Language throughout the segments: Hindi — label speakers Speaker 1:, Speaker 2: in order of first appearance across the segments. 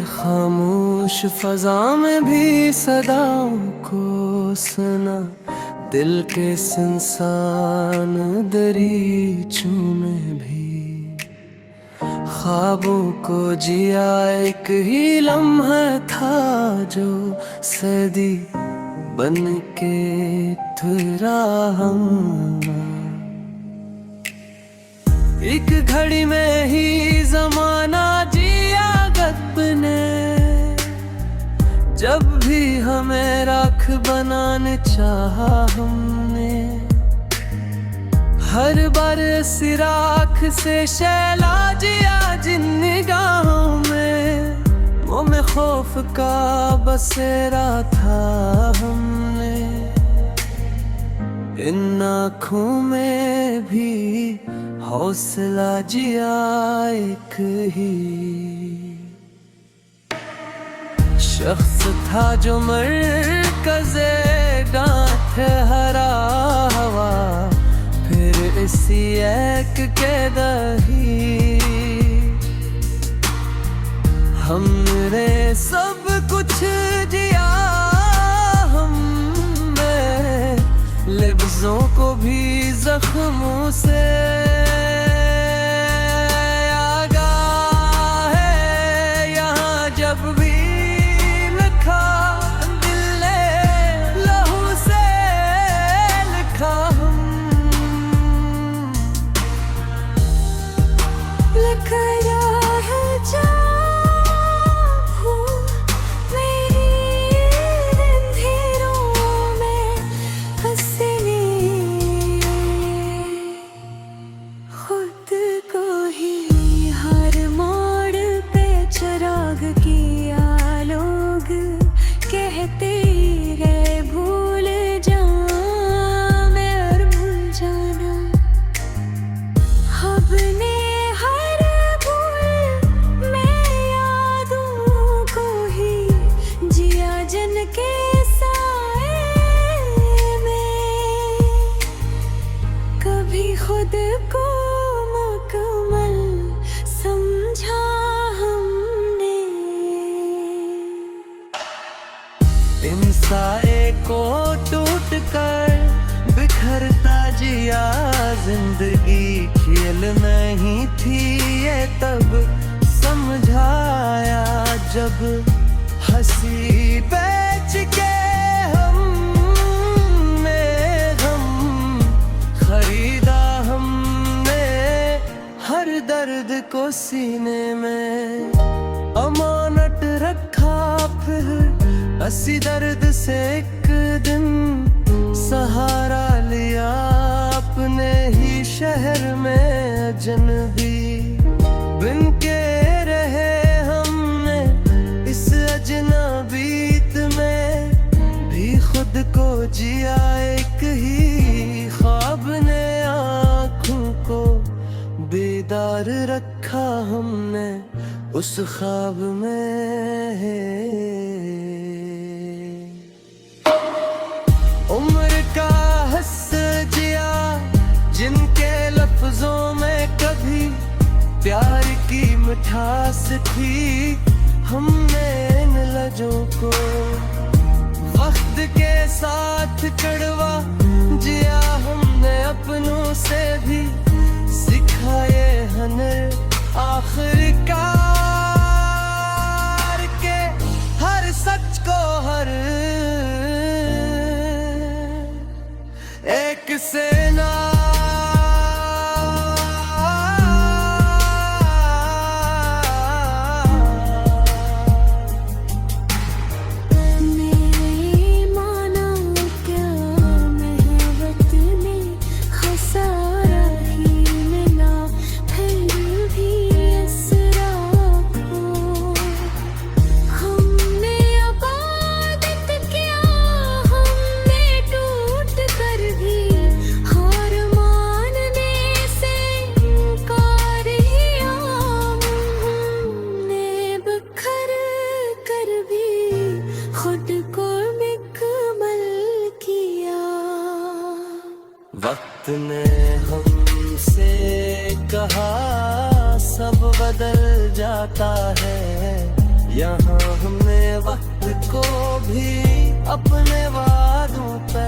Speaker 1: खामोश फजा में भी सदाओं को सुना, दिल के सुनसान दरीचों में भी ख्वाबों को जिया एक ही लम्हा था जो सदी बन के तुरा हम। एक घड़ी में ही जमाना जिया गप ने, जब भी हमें राख बनाने चाहा हमने, हर बार सिराख से शैला जिया जिन निगाहों में, वो में खौफ का बसेरा था हमने। इन आँखों में भी हौसला जिया एक ही शख्स था जो मरकज़े गांठ हरा हवा, फिर इसी एक के दही हमने सब कुछ जिया। हमने लफ्ज़ों को भी जख्मों से आगा है, यहाँ जब भी लिखा दिल ने लहू से लिखा। हम लिख रहा है खुद को मुकम्मल समझा हमने। इन साए को टूट कर बिखरता जिया जिंदगी खेल नहीं थी ये तब समझाया, जब हंसी बेच के हमने गम खरीदा। हर दर्द को सीने में अमानत रखा, फिर असी दर्द से एक दिन सहारा लिया। अपने ही शहर में अजनबी बिन के रहे हमने, इस अजनबीत में भी खुद को जिया एक ही ख्वाब ने आँखों को बेदार रखा हमने उस ख्वाब में। उम्र का हस जिया जिनके लफ्जों में कभी प्यार की मिठास थी, हमने इन लजों को वक्त के साथ कड़वा जिया। हमने अपनों से भी सिखाए हनर आखिरकार के, हर सच को हर एक से ना वक्त ने हमसे कहा सब बदल जाता है, यहाँ हमने वक्त को भी अपने वादों पे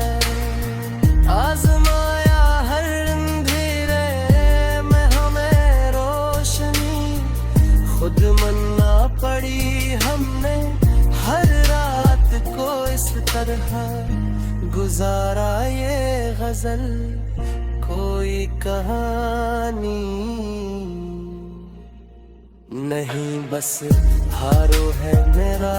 Speaker 1: आजमाया, हर अंधेरे में हमें रोशनी खुद मनना पड़ी हमने। हर रात को इस तरह गुजारा ये गजल कोई कहानी नहीं, बस हारो है मेरा